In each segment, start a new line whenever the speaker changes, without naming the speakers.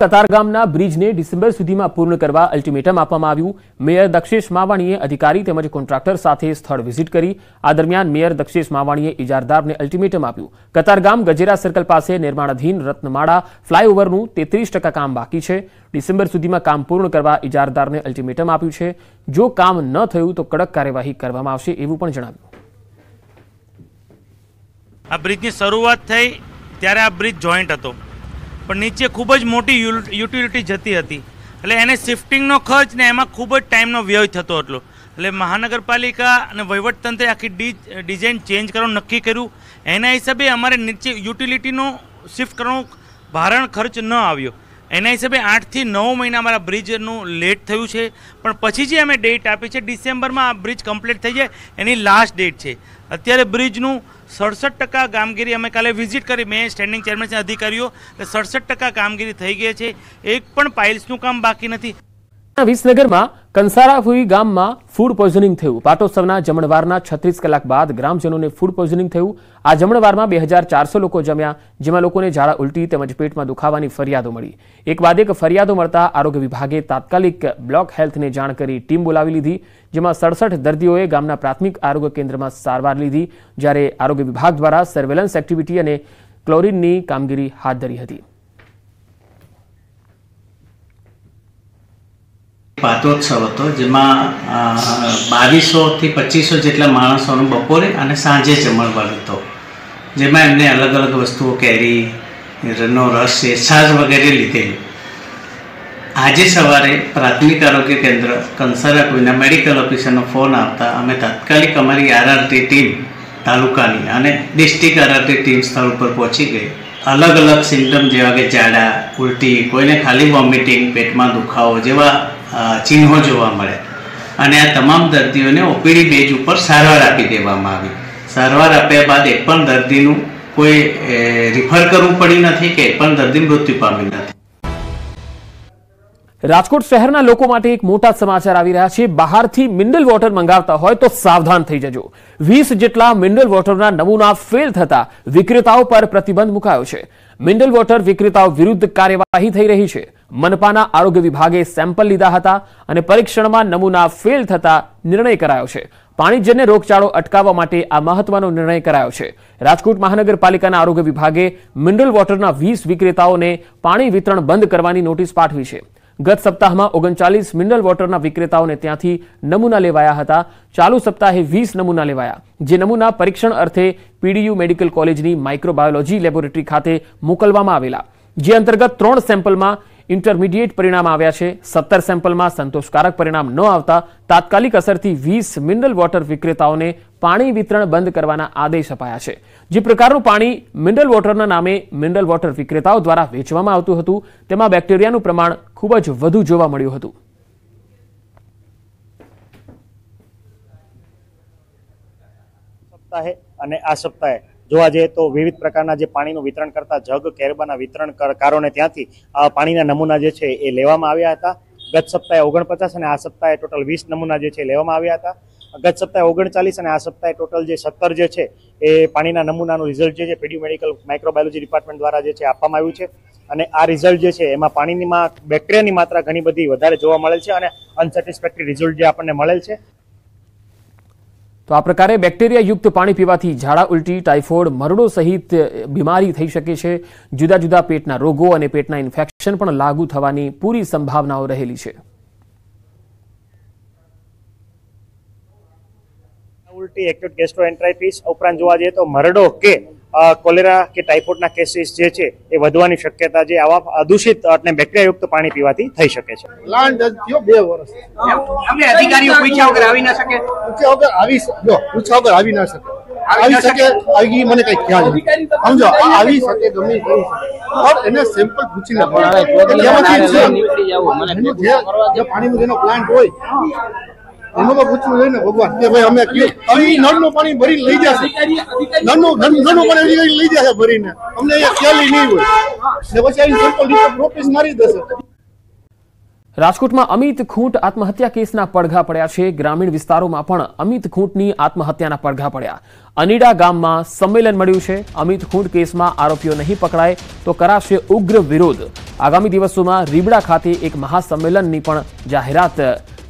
કતારગામના બ્રિજને December સુધીમાં પૂર્ણ કરવા અલ્ટિમેટમ આપવામાં આવ્યું। મેયર દક્ષેશ માવાણીએ અધિકારી તેમજ કોન્ટ્રાક્ટર સાથે સ્થળ વિઝિટ કરી। આ દરમિયાન મેયર દક્ષેશ માવાણીએ ઇજારદારને અલ્ટિમેટમ આપ્યું। કતારગામ ગજેરા સર્કલ પાસે નિર્માણાધીન રત્નમાળા ફ્લાયઓવરનું 33% કામ બાકી છે। ડિસેમ્બર સુધીમાં કામ પૂર્ણ કરવા ઇજારદારને અલ્ટિમેટમ આપ્યું છે। જો કામ ન થયું તો કડક કાર્યવાહી કરવામાં આવશે એવું પણ જણાવ્યું।
આ બ્રિજની શરૂઆત થઈ ત્યારે આ બ્રિજ જોઈન્ટ હતો, પણ નીચે ખૂબ જ મોટી યુટિલિટી જતી હતી, એટલે એને શિફ્ટિંગનો ખર્ચ ને એમાં ખૂબ જ ટાઈમનો વ્યય થતો હતો। એટલે મહાનગરપાલિકા અને વહીવટતંત્રે આખી ડિઝાઇન ચેન્જ કરવાનું નક્કી કર્યું। એના હિસાબે અમારે નીચે યુટિલિટીનો શિફ્ટ કરવાનો ભારણ ખર્ચ ન આવ્યો। એના હિસાબે 8 થી 9 મહિના અમારા બ્રિજનું લેટ થયું છે, પણ પછી જે અમે ડેટ આપી છે ડિસેમ્બરમાં આ બ્રિજ કમ્પ્લીટ થઈ જાય એની લાસ્ટ ડેટ છે। અત્યારે બ્રિજનું 67% કામગીરી અમે કાલે વિઝિટ કરી, મેં સ્ટેન્ડિંગ ચેરમેન અધિકારીઓ, 67% કામગીરી થઈ ગઈ છે। એક પણ પાઇલ્સનું કામ બાકી નથી।
વિસનગરમાં કંસારાફુઈ ગામમાં ફૂડ પોઈઝનિંગ થયું। પાટોત્સવના જમણવારના 36 કલાક બાદ ગ્રામજનોને ફૂડ પોઈઝનિંગ થયું। આ જમણવારમાં 2400 લોકો જમ્યા, જેમાં લોકોને ઝાડા ઉલટી તેમજ પેટમાં દુખાવાની ફરિયાદો મળી। એક બાદ એક ફરિયાદો મળતા આરોગ્ય વિભાગે તાત્કાલિક બ્લોક હેલ્થને જાણ કરી ટીમ બોલાવી લીધી, જેમાં 67 દર્દીઓએ ગામના પ્રાથમિક આરોગ્ય કેન્દ્રમાં સારવાર લીધી, જ્યારે આરોગ્ય વિભાગ દ્વારા સર્વેલન્સ એક્ટિવિટી અને ક્લોરીનની કામગીરી હાથ ધરી હતી।
પાટોત્સવ હતો, જેમાં 2200 થી 2500 જેટલા માણસોનો બપોરે અને સાંજે જમણવાર હતો, જેમાં એમને અલગ અલગ વસ્તુઓ કેરીનો રસ છે, છાશ વગેરે લીધેલું। આજે સવારે પ્રાથમિક આરોગ્ય કેન્દ્ર કંસારાફુઈના મેડિકલ ઓફિસરનો ફોન આવતા અમે તાત્કાલિક અમારી આરઆરટી ટીમ તાલુકાની અને ડિસ્ટ્રિક્ટ આરઆરટી ટીમ સ્થળ ઉપર પહોંચી ગઈ। અલગ અલગ સિમ્ટમ જેવા કે ઝાડા ઉલટી, કોઈને ખાલી વોમિટિંગ, પેટમાં દુખાવો જેવા ચિહ્નો જોવા મળ્યા, અને આ તમામ દર્દીઓને ઓપીડી બેઝ ઉપર સારવાર આપી દેવામાં આવી। સારવાર આપ્યા બાદ એક પણ દર્દીનું કોઈ રિફર કરવું પડી નથી કે એક પણ દર્દી મૃત્યુ પામી નથી।
રાજકોટ શહેરના લોકો માટે એક મોટા સમાચાર આવી રહ્યા છે। બહારથી મિનરલ વોટર મંગાવતા હોય તો સાવધાન થઈ જજો। 20 જેટલા મિનરલ વોટરના નમૂના ફેલ થતા વિક્રેતાઓ પર પ્રતિબંધ મુકાયો છે। મિનરલ વોટર વિક્રેતાઓ વિરુદ્ધ કાર્યવાહી થઈ રહી છે। મનપાના આરોગ્ય વિભાગે સેમ્પલ લીધા હતા અને પરીક્ષણમાં નમૂના ફેલ થતા નિર્ણય કરાયો છે। પાણીજન્ય રોગચાળો અટકાવવા માટે આ મહત્વનો નિર્ણય કરાયો છે। રાજકોટ મહાનગરપાલિકાના આરોગ્ય વિભાગે મિનરલ વોટરના 20 વિક્રેતાઓને પાણી વિતરણ બંધ કરવાની નોટિસ પાઠવી છે। ગત સપ્તાહમાં 39 મિનરલ વોટરના વિક્રેતાઓને ત્યાંથી નમૂના લેવાયા હતા। ચાલુ સપ્તાહે 20 નમૂના લેવાયા, જે નમૂના પરીક્ષણ અર્થે પીડીયુ મેડિકલ કોલેજની માઇક્રોબાયોલોજી લેબોરેટરી ખાતે મોકલવામાં આવેલા, જે અંતર્ગત 3 સેમ્પલમાં ઇન્ટરમીડિયેટ પરિણામ આવ્યા છે। 17 સેમ્પલમાં સંતોષકારક પરિણામ ન આવતા તાત્કાલિક અસરથી 20 મિનરલ વોટર વિક્રેતાઓને પાણી વિતરણ બંધ કરવાના આદેશ અપાયા છે। જે પ્રકારનું પાણી મિનરલ વોટરના નામે મિનરલ વોટર વિક્રેતાઓ દ્વારા વેચવામાં આવતું હતું, તેમાં બેક્ટેરિયાનું પ્રમાણ ખૂબ જ વધુ જોવા મળ્યું હતું।
અને આ સપ્તાહે જોવા જઈએ તો વિવિધ પ્રકારના જે પાણીનું વિતરણ કરતા જગ કેરબાના વિતરણકારોને ત્યાંથી પાણીના નમૂના જે છે એ લેવામાં આવ્યા હતા। ગત સપ્તાહે 49 અને આ સપ્તાહે ટોટલ 20 નમૂના જે છે લેવામાં આવ્યા હતા। ગત સપ્તાહે 39 અને આ સપ્તાહે ટોટલ જે 17 જે છે એ પાણીના નમૂનાનું રિઝલ્ટ જે છે પીડીયુ મેડિકલ માઇક્રોબાયોલોજી ડિપાર્ટમેન્ટ દ્વારા જે છે આપવામાં આવ્યું છે, અને આ રિઝલ્ટ જે છે એમાં પાણીમાં બેક્ટેરિયાની માત્રા ઘણી બધી વધારે જોવા મળેલ છે અને અનસેટિસ્ફેક્ટરી રિઝલ્ટ જે આપણને મળેલ છે।
તો આ પ્રકારે બેક્ટેરિયા યુક્ત પાણી પીવાથી ઝાડા ઉલટી, ટાઇફોઇડ, મરડો સહિત બીમારી થઈ શકે છે। જુદા જુદા પેટના રોગો અને પેટના ઇન્ફેક્શન પણ લાગુ થવાની પૂરી સંભાવનાઓ રહેલી છે।
ઉલટી, એક્યુટ ગેસ્ટ્રોએન્ટરાઇટિસ ઉપરાંત જોવા જઈએ તો મરડો કે કોલેરા કે ટાઇફોઇડના કેસીસ જે છે એ વધવાની શક્યતા જે આવા દૂષિત અને બેક્ટેરિયાયુક્ત પાણી પીવાથી થઈ શકે છે।
પ્લાન્ટ થયો 2 વર્ષ
અમને અધિકારીઓ પૂછ્યા વગર આવી ના શકે,
પૂછ્યા વગર આવી ના શકે, આવી શકે આવી મને કઈ ખ્યાલ નથી, સમજો આવી શકે ગમે પણ એને સેમ્પલ પૂછીને પાણીનો જેનો પ્લાન્ટ હોય એમાં પૂછવું જોઈએ ને ભગવાન કે ભાઈ અમે નળનું પાણી ભરીને લઈ જશે, નળનું પાણી લઈ જશે ભરીને, અમને અહીંયા ખ્યાલ નહીં હોય ને પછી આવી સેમ્પલ ઓફિસ મારી દેશે।
રાજકોટમાં અમિત ખૂંટ આત્મહત્યા કેસના પડઘા પડ્યા છે. ગ્રામીણ વિસ્તારોમાં પણ અમિત ખૂંટની આત્મહત્યાના પડઘા પડ્યા. અનીડા ગામમાં સંમેલન મળ્યું છે. અમિત ખૂંટ કેસમાં આરોપીઓ નહીં પકડાય તો કરાશે ઉગ્ર વિરોધ. આગામી દિવસોમાં રીબડા ખાતે એક મહાસંમેલનની પણ જાહેરાત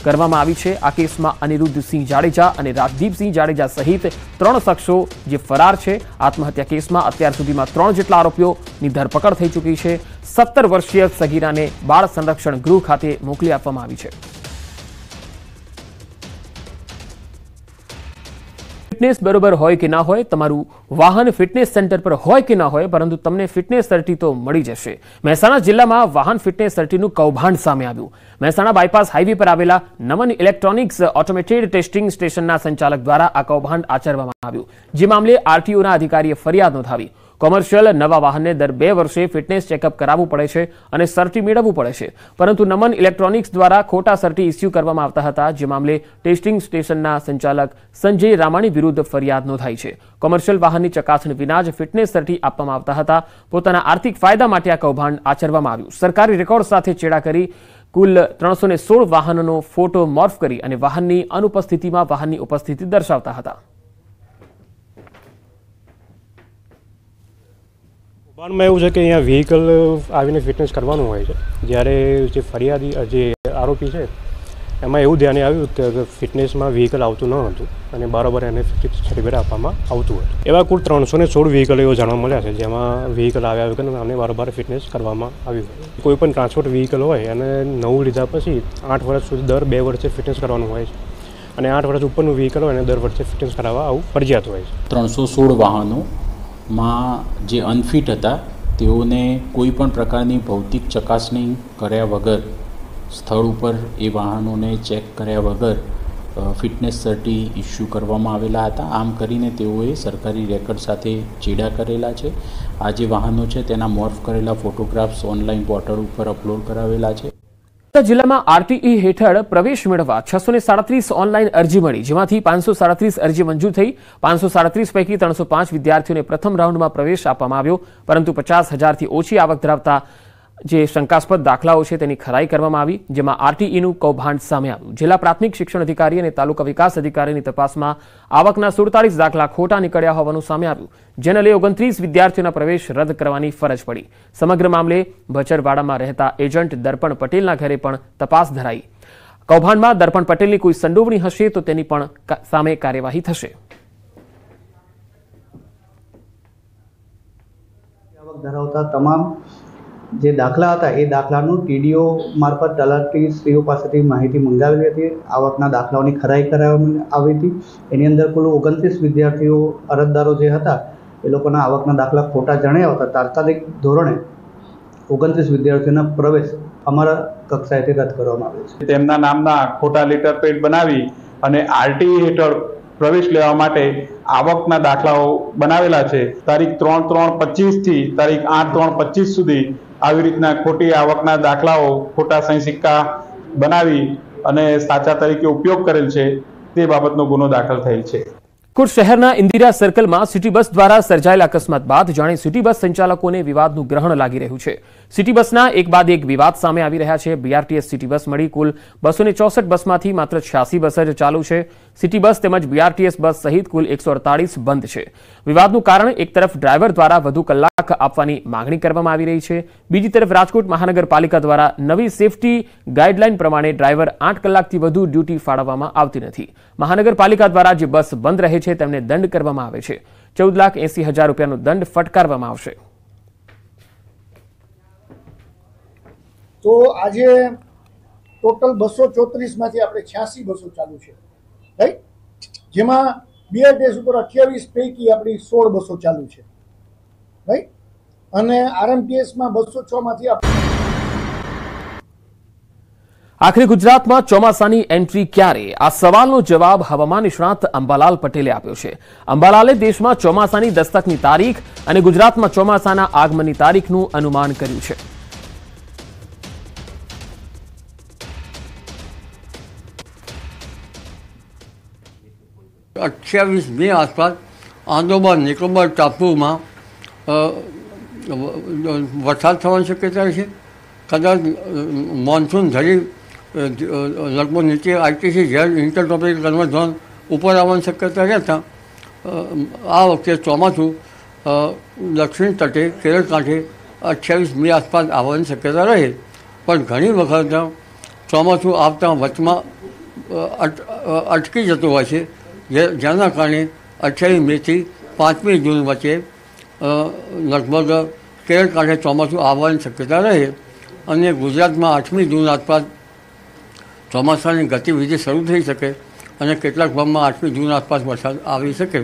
કરવામાં આવી છે. આ કેસમાં અનિરુદ્ધસિંહ જાડેજા અને રાજદીપસિંહ જાડેજા સહિત 3 શખ્સો જે ફરાર છે. આત્મહત્યા કેસમાં અત્યાર સુધીમાં 3 જેટલા આરોપીઓની ધરપકડ થઈ ચૂકી છે. 17 વર્ષીય સગીરાને બાળ સંરક્ષણ ગૃહ ખાતે મોકલી આપવામાં આવી છે. ફિટનેસ બરોબર હોય કે ના હોય, તમારું વાહન ફિટનેસ સેન્ટર પર હોય કે ના હોય, પરંતુ તમને ફિટનેસ સર્ટી તો મળી જશે. મહેસાણા જિલ્લામાં વાહન ફિટનેસ સર્ટીનું કૌભાંડ સામે આવ્યું. મહેસાણા બાયપાસ હાઈવે પર આવેલા નમન ઇલેક્ટ્રોનિક્સ ઓટોમેટેડ ટેસ્ટિંગ સ્ટેશનના સંચાલક દ્વારા આ કૌભાંડ આચરવામાં આવ્યું. જે મામલે આરટીઓના અધિકારીએ ફરિયાદ નોંધાવી. કોમર્શિયલ નવા વાહનને દર 2 વર્ષે ફિટનેસ ચેકઅપ કરાવવું પડે છે અને સર્ટી મેળવવું પડે છે, પરંતુ નમન ઇલેક્ટ્રોનિક્સ દ્વારા ખોટા સર્ટી ઇસ્યુ કરવામાં આવતા હતા. જે મામલે ટેસ્ટિંગ સ્ટેશનના સંચાલક સંજય રામાણી વિરુદ્ધ ફરિયાદ નોંધાઈ છે. કોમર્શિયલ વાહનની ચકાસણી વિના જ ફિટનેસ સર્ટી આપવામાં આવતા હતા. પોતાના આર્થિક ફાયદા માટે આ કૌભાંડ આચરવામાં આવ્યું. સરકારી રેકોર્ડ સાથે ચેડા કરી કુલ 316 વાહનોનો ફોટો મોર્ફ કરી અને વાહનની અનુપસ્થિતિમાં વાહનની ઉપસ્થિતિ દર્શાવતા હતા.
કૌભાંડમાં એવું છે કે અહીંયા વ્હીકલ આવીને ફિટનેસ કરવાનું હોય છે. જ્યારે જે ફરિયાદી જે આરોપી છે એમાં એવું ધ્યાને આવ્યું કે ફિટનેસમાં વ્હીકલ આવતું ન હતું અને બરાબર એને સર્ટિફિકેટ આપવામાં આવતું હતું. એવા કુલ 316 વ્હીકલ એવો જાણવા મળ્યા છે જેમાં વ્હીકલ આવ્યા વગર અને બરાબર ફિટનેસ કરવામાં આવ્યું. કોઈ પણ ટ્રાન્સપોર્ટ વ્હીકલ હોય અને નવું લીધા પછી 8 વર્ષ સુધી દર 2 વર્ષે ફિટનેસ કરવાનું હોય છે અને 8 વર્ષ ઉપરનું વ્હીકલ હોય અને દર વર્ષે ફિટનેસ કરાવવા આવું ફરજિયાત હોય છે.
316 વાહનોમાં જે અનફિટ હતા તેઓને કોઈ પણ પ્રકારની ભૌતિક ચકાસણી કર્યા વગર સ્થળ ઉપર એ વાહનોને ચેક કર્યા વગર ફિટનેસ સર્ટી ઇસ્યુ કરવામાં આવેલા હતા. આમ કરીને તેઓએ સરકારી રેકોર્ડ સાથે ચેડા કરેલા છે. આ જે વાહનો છે તેના મોર્ફ કરેલા ફોટોગ્રાફ્સ ઓનલાઈન પોર્ટલ ઉપર અપલોડ કરાવેલા છે.
જિલ્લામાં આરટીઈ હેઠળ પ્રવેશ મેળવવા 637 ઓનલાઈન અરજી મળી, જેમાંથી 537 અરજી મંજૂર થઈ. 537 પૈકી 305 વિદ્યાર્થીઓને પ્રથમ રાઉન્ડમાં પ્રવેશ આપવામાં આવ્યો, પરંતુ 50,000થી ઓછી આવક ધરાવતા જે શંકાસ્પદ દાખલાઓ છે તેની ખરાઈ કરવામાં આવી, જેમાં આરટીઈનું કૌભાંડ સામે આવ્યું. જિલ્લા પ્રાથમિક શિક્ષણ અધિકારી અને તાલુકા વિકાસ અધિકારીની તપાસમાં આવકના 47 દાખલા ખોટા નીકળ્યા હોવાનું સામે આવ્યું, જેને લઈ 29 વિદ્યાર્થીઓના પ્રવેશ રદ કરવાની ફરજ પડી. સમગ્ર મામલે ભચરવાડામાં રહેતા એજન્ટ દર્પણ પટેલના ઘરે પણ તપાસ ધરાઈ. કૌભાંડમાં દર્પણ પટેલની કોઈ સંડોવણી હશે તો તેની પણ સામે કાર્યવાહી થશે.
આવક ધરાવતા તમામ જે દાખલા હતા એ દાખલાનું ટીડીઓ મારફત તલાટીશ્રીઓ પાસેથી માહિતી મંગાવેલી હતી. આવકના દાખલાઓની ખરાઈ કરાવવામાં આવી હતી. એની અંદર કુલ 29 વિદ્યાર્થીઓ અરજદારો જે હતા એ લોકોના આવકના દાખલા ખોટા જણાયા હતા. તાત્કાલિક ધોરણે 29 વિદ્યાર્થીઓના પ્રવેશ અમારા કક્ષાએથી રદ કરવામાં આવ્યો છે.
તેમના નામના ખોટા લેટર પેડ બનાવી અને આરટીઈ હેઠળ પ્રવેશ લેવા માટે આવકના દાખલાઓ બનાવેલા છે. તારીખ 3/3/25 થી તારીખ 8/3/25 સુધી આવી રીતના ખોટી આવકના દાખલાઓ ખોટા સહી સિક્કા બનાવી અને સાચા તરીકે ઉપયોગ કરેલ છે તે બાબતનો ગુનો દાખલ થયેલ છે.
રાજકોટ શહેરના ઇન્દિરા સર્કલમાં સિટી બસ દ્વારા સર્જાયેલા અકસ્માત બાદ જાણે સિટી બસ સંચાલકોને વિવાદનું ગ્રહણ લાગી રહ્યું છે. સિટી બસના એક બાદ એક વિવાદ સામે આવી રહ્યા છે. બીઆરટીએસ સિટી બસ મળી કુલ 264 બસમાંથી માત્ર 86 બસ જ ચાલુ છે. સિટી બસ તેમજ બીઆરટીએસ બસ સહિત કુલ 148 બંધ છે. વિવાદનું કારણ એક તરફ ડ્રાઈવર દ્વારા વધુ કલાક આપવાની માંગણી કરવામાં આવી રહી છે, બીજી તરફ રાજકોટ મહાનગરપાલિકા દ્વારા નવી સેફટી ગાઈડલાઈન પ્રમાણે ડ્રાઈવર 8 કલાકથી વધુ ડ્યુટી ફાળવવામાં આવતી નથી. મહાનગરપાલિકા દ્વારા જે બસ બંધ રહે છે તેમને દંડ કરવામાં આવે છે. 14,80,000 રૂપિયાનો દંડ ફટકારવામાં આવશે.
તો આજે ટોટલ 234 માંથી આપણે 86 બસો ચાલુ છે, રાઈટ? જેમાં બીઆરટીએસ ઉપર 28 પૈકી આપણી 16 બસો ચાલુ છે, રાઈટ? અને આરએમટીએસમાં 206 માંથી
આખરે ગુજરાતમાં ચોમાસાની એન્ટ્રી ક્યારે? આ સવાલનો જવાબ હવામાન નિષ્ણાત અંબાલાલ પટેલે આપ્યો છે. અંબાલાલે દેશમાં ચોમાસાની દસ્તકની તારીખ અને ગુજરાતમાં ચોમાસાના આગમનની તારીખનું અનુમાન કર્યું છે.
28 મે આસપાસ આંદોમાન નિકોબાર ટાપુમાં વરસાદ થવાની શક્યતા છે કદાચ મોન્સૂન ધરી લગભગ નીચે આઈટીસી ઝેડ ઇન્ટરટ્રોપિક કન્વર્ઝન ઝોન ઉપર આવવાની શક્યતા રહેતા આ વખતે ચોમાસું દક્ષિણ તટે કેરળ કાંઠે 28 મે આસપાસ આવવાની શક્યતા રહે. પણ ઘણી વખત ચોમાસું આવતા વચમાં અટકી જતું હોય છે, જેના કારણે 28 મેથી 5મી જૂન વચ્ચે લગભગ કેરળ કાંઠે ચોમાસું આવવાની શક્યતા રહે અને ગુજરાતમાં 8મી જૂન આસપાસ ચોમાસાની ગતિવિધિ શરૂ થઈ શકે અને કેટલાક ભાગમાં 8મી જૂન આસપાસ વરસાદ આવી શકે.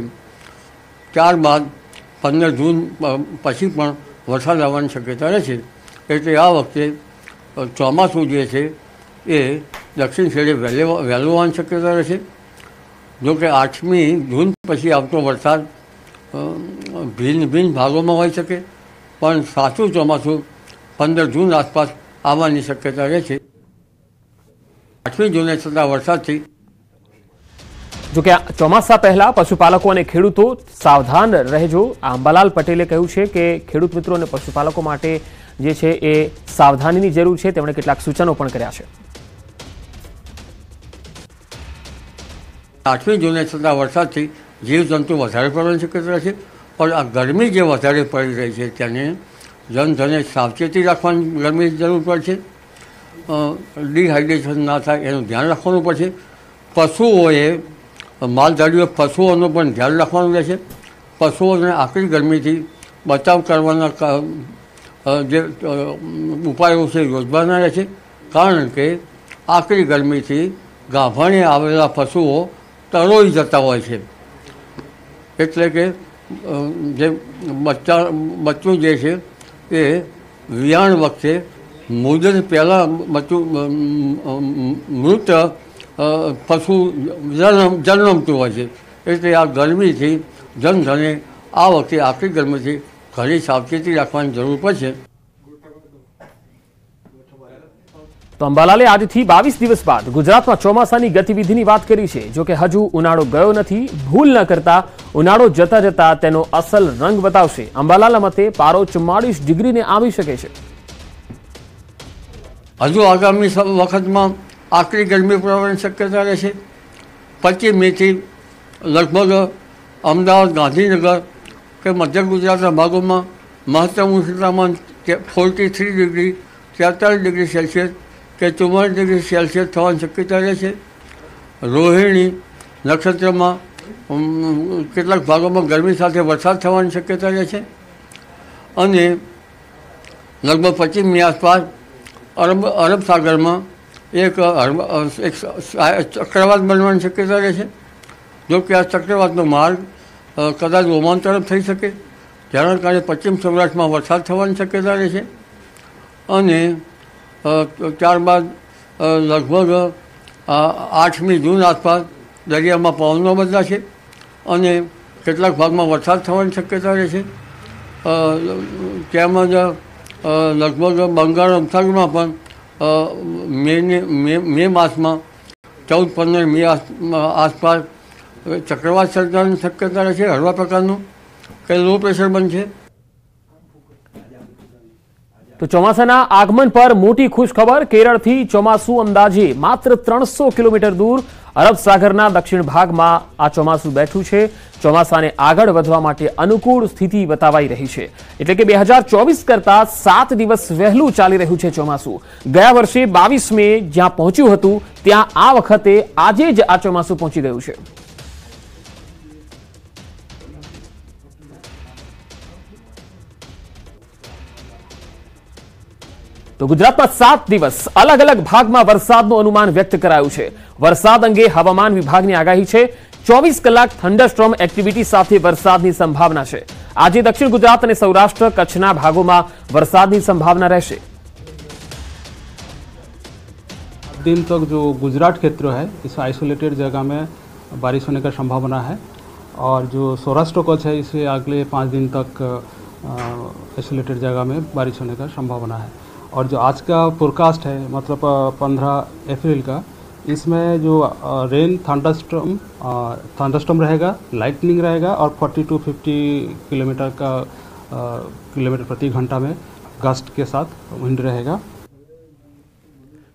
ત્યારબાદ 15 જૂન પછી પણ વરસાદ આવવાની શક્યતા રહેશે. એટલે આ વખતે ચોમાસું જે છે એ દક્ષિણ છેડે વહેલું આવવાની શક્યતા રહેશે. જોકે 8મી જૂન પછી આવતો વરસાદ ભિન્ન ભિન્ન ભાગોમાં હોઈ શકે, પણ સાચું ચોમાસું 15 જૂન આસપાસ આવવાની શક્યતા રહેશે. 8મી જૂને થતા વરસાદથી
જોકે ચોમાસા પહેલા પશુપાલકો અને ખેડૂતો સાવધાન રહેજો. અંબાલાલ પટેલે કહ્યું છે કે ખેડૂત મિત્રો અને પશુપાલકો માટે જે છે એ સાવધાનીની જરૂર છે. તેમણે કેટલાક સૂચનો પણ કર્યા છે.
8મી જૂને થતા વરસાદથી જીવજંતુ વધારે પડવાની શક્યતા છે. પણ આ ગરમી જે વધારે પડી રહી છે તેને જનધને સાવચેતી રાખવાની ગરમીની જરૂર પડશે. ડિહાઇડ્રેશન ના થાય એનું ધ્યાન રાખવાનું પડશે. પશુઓએ માલધારીઓ પશુઓનું પણ ધ્યાન રાખવાનું રહેશે. પશુઓને આકરી ગરમીથી બચાવ કરવાના જે ઉપાયો છે યોજવાના રહેશે. કારણ કે આકરી ગરમીથી ગાભણે આવેલા પશુઓ તરોઈ જતા હોય છે. એટલે કે જે બચ્ચું જે છે એ વિયાણ વખતે મુદત પહેલાં બચ્ચું મૃત પશુ જન્મતું હોય છે. એટલે આ ગરમીથી જનધને આ વખતે આકરી ગરમીથી ઘણી સાવચેતી રાખવાની જરૂર પડશે.
તો અંબાલાલે આજથી 22 દિવસ બાદ ગુજરાતમાં ચોમાસાની ગતિવિધિની વાત કરી છે. જોકે હજુ ઉનાળો ગયો નથી. ભૂલ ન કરતા ઉનાળો જતા જતા તેનો અસલ રંગ બતાવશે. અંબાલાલના મતે પારો 44 ડિગ્રીને આવી શકે છે.
હજુ આગામી વખતમાં આકરી ગરમી પડવાની શક્યતા રહેશે. 25 મેથી લગભગ અમદાવાદ, ગાંધીનગર કે મધ્ય ગુજરાતના ભાગોમાં મહત્તમ ઉષ્ણતામાન 43 ડિગ્રી, 43 ડિગ્રી સેલ્સિયસ કે 44 ડિગ્રી સેલ્સિયસ થવાની શક્યતા રહેશે. રોહિણી નક્ષત્રમાં કેટલાક ભાગોમાં ગરમી સાથે વરસાદ થવાની શક્યતા રહેશે. અને લગભગ 25 મે આસપાસ અરબ સાગરમાં એક ચક્રવાત બનવાની શક્યતા રહેશે. જો કે આ ચક્રવાતનો માર્ગ કદાચ ઓમાન તરફ થઈ શકે, જેના કારણે પશ્ચિમ સૌરાષ્ટ્રમાં વરસાદ થવાની શક્યતા રહેશે. અને ત્યારબાદ લગભગ 8મી જૂન આસપાસ દરિયામાં પવનો બદલાશે અને કેટલાક ભાગમાં વરસાદ થવાની શક્યતા રહેશે. તેમજ લગભગ બંગાળ ઉપસાગરમાં પણ મે માસમાં 14-15 મે આસપાસ ચક્રવાત સર્જાવાની શક્યતા રહેશે. હળવા પ્રકારનું કે લો પ્રેશર બનશે.
તો ચોમાસાના આગમન પર મોટી ખુશખબર. કેરળથી ચોમાસું અંદાજે માત્ર 300 કિલોમીટર દૂર અરબ સાગરના દક્ષિણ ભાગમાં આ ચોમાસું બેઠું છે. ચોમાસાને આગળ વધવા માટે અનુકૂળ સ્થિતિ બતાવાઈ રહી છે. એટલે કે 2024 કરતા 7 દિવસ વહેલું ચાલી રહ્યું છે ચોમાસું. ગયા વર્ષે 22 મે જ્યાં પહોંચ્યું હતું ત્યાં આ વખતે આજે જ આ ચોમાસું પહોંચી ગયું છે. તો ગુજરાતમાં 7 દિવસ અલગ અલગ ભાગમાં વરસાદનું અનુમાન વ્યક્ત કરાયું છે. વરસાદ અંગે હવામાન વિભાગની આગાહી છે. 24 કલાક થંડરસ્ટોર્મ એક્ટિવિટી સાથે વરસાદની સંભાવના છે. આજે દક્ષિણ ગુજરાત અને સૌરાષ્ટ્ર કચ્છના ભાગોમાં વરસાદની સંભાવના રહેશે.
दिन तक जो गुजरात क्षेत्र है इस आइसोलेटेड जगह में बारिश होने का संभावना है और जो सौराष्ट्र कच्छ है इसे अगले 5 दिन तक आइसोलेटेड जगह में बारिश होने का संभावना है. और जो आज का फोरकास्ट है मतलब 15 अप्रैल का, इसमें जो रेन थंडरस्टॉर्म रहेगा, लाइटनिंग रहेगा और 40 to 50 किलोमीटर प्रति घंटा में गस्ट के साथ विंड रहेगा.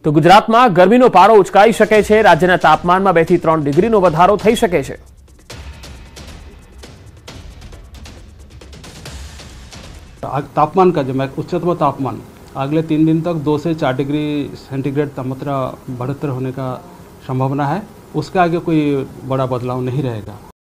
તો ગુજરાતમાં ગરમીનો પારો ઉચકાઈ શકે છે। રાજ્યના તાપમાનમાં 2 થી 3 ડિગ્રીનો વધારો થઈ શકે છે।
तापमान का जो उच्चतम तापमान अगले 3 दिन तक 2 से 4 डिग्री सेंटीग्रेड तापमात्रा बढ़ोत्तर होने का संभावना है। उसके आगे कोई बड़ा बदलाव नहीं रहेगा।